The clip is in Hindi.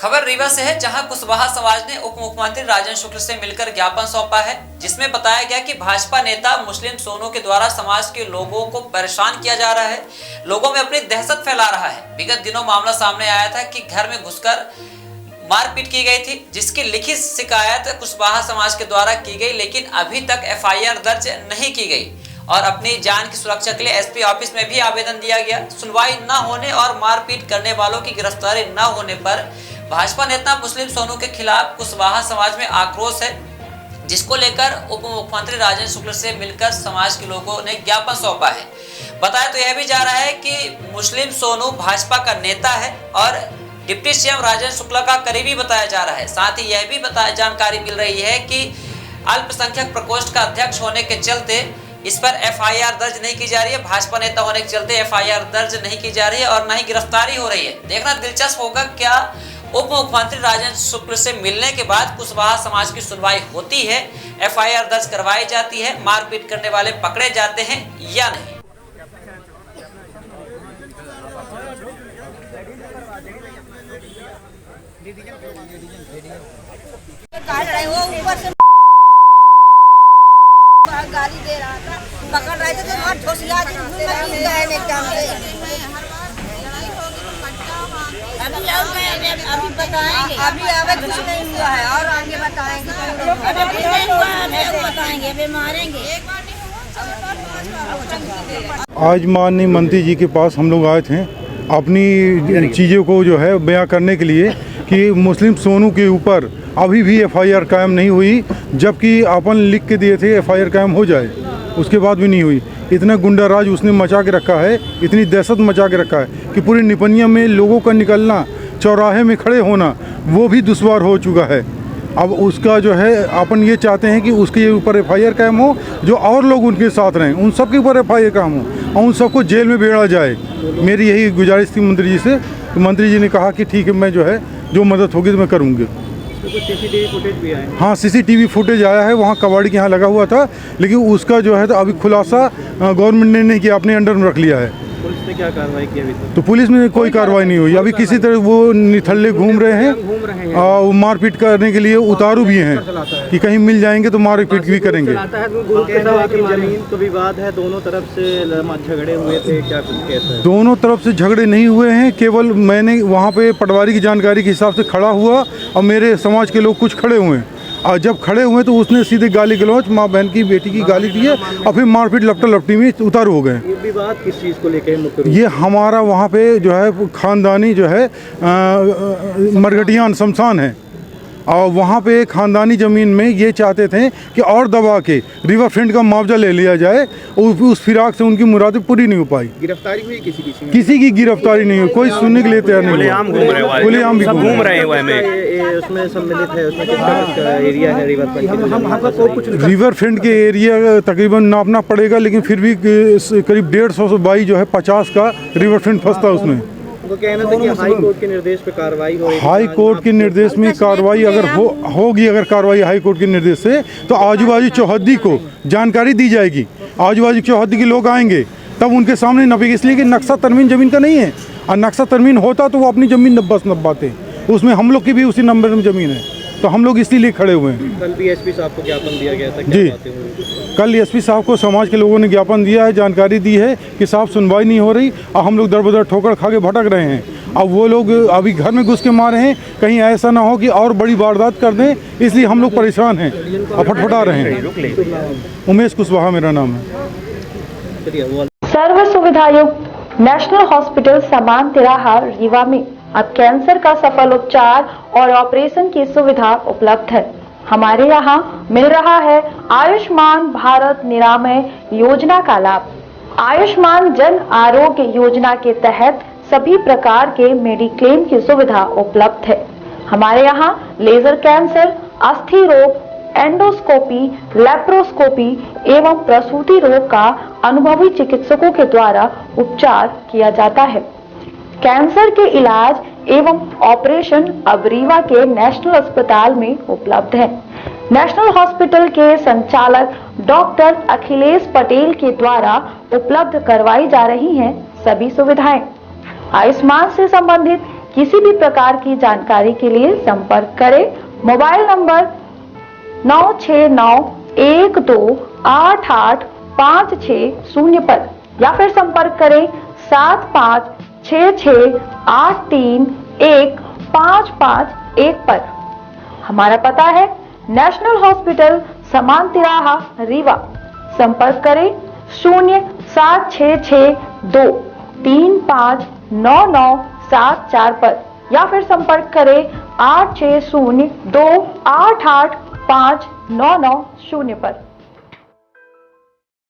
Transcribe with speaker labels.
Speaker 1: खबर रीवा से है, जहां कुशवाहा समाज ने उप मुख्यमंत्री राजेंद्र शुक्ल से मिलकर ज्ञापन सौंपा है, जिसमें बताया गया कि भाजपा नेता मुस्लिम सोनू के द्वारा समाज के लोगों को परेशान किया जा रहा है, लोगों में अपनी दहशत फैला रहा है। विगत दिनों मामला सामने आया था कि घर में घुसकर मारपीट की गई थी, जिसकी लिखित शिकायत कुशवाहा समाज के द्वारा की गई, लेकिन अभी तक एफआईआर दर्ज नहीं की गई और अपनी जान की सुरक्षा के लिए एसपी ऑफिस में भी आवेदन दिया गया। सुनवाई न होने और मारपीट करने वालों की गिरफ्तारी न होने पर भाजपा नेता मुस्लिम सोनू के खिलाफ कुशवाहा समाज में आक्रोश है, जिसको लेकर उप मुख्यमंत्री राजेंद्र शुक्ल से मिलकर समाज के लोगों ने ज्ञापन सौंपा है। बताया तो यह भी जा रहा है कि मुस्लिम सोनू भाजपा का नेता है और डिप्टी सीएम राजेंद्र शुक्ला का करीबी बताया जा रहा है। साथ ही यह भी जानकारी मिल रही है कि अल्पसंख्यक प्रकोष्ठ का अध्यक्ष होने के चलते इस पर एफआईआर दर्ज नहीं की जा रही है। भाजपा नेता होने के चलते एफआईआर दर्ज नहीं की जा रही है और न ही गिरफ्तारी हो रही है। देखना दिलचस्प होगा, क्या उप मुख्यमंत्री राजेंद्र शुक्ल से मिलने के बाद कुशवाहा समाज की सुनवाई होती है, एफआईआर दर्ज करवाई जाती है, मारपीट करने वाले पकड़े जाते हैं या नहीं।
Speaker 2: गाली दे रहा था, पकड़ रहे थे तो वहाँ ठोसिया गए एकदम से। अभी बताएंगे, अभी कुछ नहीं हुआ है और आगे बताएंगे, अभी मारेंगे।
Speaker 3: आज माननीय मंत्री जी के पास हम लोग आए थे अपनी चीज़ों को जो है बयां करने के लिए कि मुस्लिम सोनू के ऊपर अभी भी एफआईआर कायम नहीं हुई, जबकि अपन लिख के दिए थे एफआईआर कायम हो जाए, उसके बाद भी नहीं हुई। इतना गुंडा राज उसने मचा के रखा है, इतनी दहशत मचा के रखा है कि पूरी निपनिया में लोगों का निकलना, चौराहे में खड़े होना वो भी दुश्वार हो चुका है। अब उसका जो है अपन ये चाहते हैं कि उसके ऊपर एफआईआर कायम हो, जो और लोग उनके साथ रहें उन सब के ऊपर एफआईआर कायम हो और उन सबको जेल में भेजा जाए। मेरी यही गुजारिश थी मंत्री जी से। तो मंत्री जी ने कहा कि ठीक है, मैं जो है जो मदद होगी तो मैं करूँगी।
Speaker 4: सीसीटीवी फुटेज भी आया है?
Speaker 3: हाँ, सीसीटीवी फुटेज आया है, वहाँ कबाड़ी के यहाँ लगा हुआ था, लेकिन उसका जो है तो अभी खुलासा गवर्नमेंट ने नहीं किया, अपने अंडर में रख लिया है।
Speaker 4: पुलिस ने क्या कार्रवाई की अभी तक?
Speaker 3: तो पुलिस में कोई कार्रवाई नहीं हुई अभी। किसी तरह वो निठल्ले घूम रहे हैं और मारपीट करने के लिए उतारू भी हैं कि कहीं मिल जाएंगे तो मारपीट भी करेंगे।
Speaker 4: जमीन तो विवाद है, दोनों तरफ से झगड़े हुए थे, क्या कुछ कहते हैं?
Speaker 3: दोनों तरफ से झगड़े नहीं हुए हैं, केवल मैंने वहाँ पे पटवारी की जानकारी के हिसाब से खड़ा हुआ और मेरे समाज के लोग कुछ खड़े हुए हैं, और जब खड़े हुए तो उसने सीधे गाली गलौच माँ बहन की बेटी की गाली दी है और फिर मारपीट लपटा लपटी में उतारू हो गए।
Speaker 4: ये विवाद किस चीज़ को लेकर मुख्य?
Speaker 3: ये हमारा वहाँ पे जो है खानदानी जो है मरघटियान शमशान है और वहाँ पे खानदानी ज़मीन में ये चाहते थे कि और दबा के रिवर फ्रंट का मुआवजा ले लिया जाए, उस फिराक से उनकी मुरादें पूरी नहीं हो पाई।
Speaker 4: गिरफ्तारी हुई
Speaker 3: किसी की गिरफ्तारी नहीं हुई, कोई सुनने के लिए तैयार नहीं हुआ। खुलेआम भी घूम रहे हैं।
Speaker 4: उसमें सम्मिलित है, उसमें कितना एरिया है रिवर फ्रंट?
Speaker 3: रिवर फ्रंट के एरिया तकरीबन नापना पड़ेगा, लेकिन फिर भी करीब 150 से बाई जो है 50 का रिवर फ्रंट फंसता है उसमें।
Speaker 4: तो कहना था कि हाई कोर्ट के निर्देश पे कार्रवाई हो रही है।
Speaker 3: हाई कोर्ट के निर्देश में कार्रवाई अगर होगी, अगर कार्रवाई हाई कोर्ट के निर्देश से, तो आजू बाजू चौहद्दी को जानकारी दी जाएगी। आजू बाजू चौहद्दी के लोग आएंगे तब उनके सामने नपेगी, इसलिए कि नक्शा तरमीन ज़मीन का नहीं है, और नक्शा तरमीन होता तो वो अपनी ज़मीन नब्बाते, उसमें हम लोग की भी उसी नंबर में ज़मीन है, तो हम लोग इसलिए खड़े हुए हैं।
Speaker 4: कल भी एसपी साहब को ज्ञापन दिया गया था,
Speaker 3: जी, कल एसपी साहब को समाज के लोगों ने ज्ञापन दिया है, जानकारी दी है कि साहब सुनवाई नहीं हो रही और हम लोग दर बदर ठोकर खा के भटक रहे हैं। अब वो लोग अभी घर में घुस के मारे हैं, कहीं ऐसा ना हो कि और बड़ी वारदात कर दें, इसलिए हम लोग परेशान हैं और फटफटा रहे हैं। उमेश कुशवाहा मेरा नाम है।
Speaker 5: सर्व सुविधायुक्त नेशनल हॉस्पिटल समान तिराहा रीवा में अब कैंसर का सफल उपचार और ऑपरेशन की सुविधा उपलब्ध है। हमारे यहाँ मिल रहा है आयुष्मान भारत निरामय योजना का लाभ। आयुष्मान जन आरोग्य योजना के तहत सभी प्रकार के मेडिक्लेम की सुविधा उपलब्ध है। हमारे यहाँ लेजर कैंसर, अस्थि रोग, एंडोस्कोपी, लेप्रोस्कोपी एवं प्रसूति रोग का अनुभवी चिकित्सकों के द्वारा उपचार किया जाता है। कैंसर के इलाज एवं ऑपरेशन अब रीवा के नेशनल अस्पताल में उपलब्ध है। नेशनल हॉस्पिटल के संचालक डॉक्टर अखिलेश पटेल के द्वारा उपलब्ध करवाई जा रही हैं सभी सुविधाएं। आयुष्मान से संबंधित किसी भी प्रकार की जानकारी के लिए संपर्क करें मोबाइल नंबर 9691288560 पर या फिर संपर्क करें 7566831551 पर। हमारा पता है नेशनल हॉस्पिटल समान तिराहा रीवा। संपर्क करें 07662359974 पर या फिर संपर्क करें 8602885990 पर।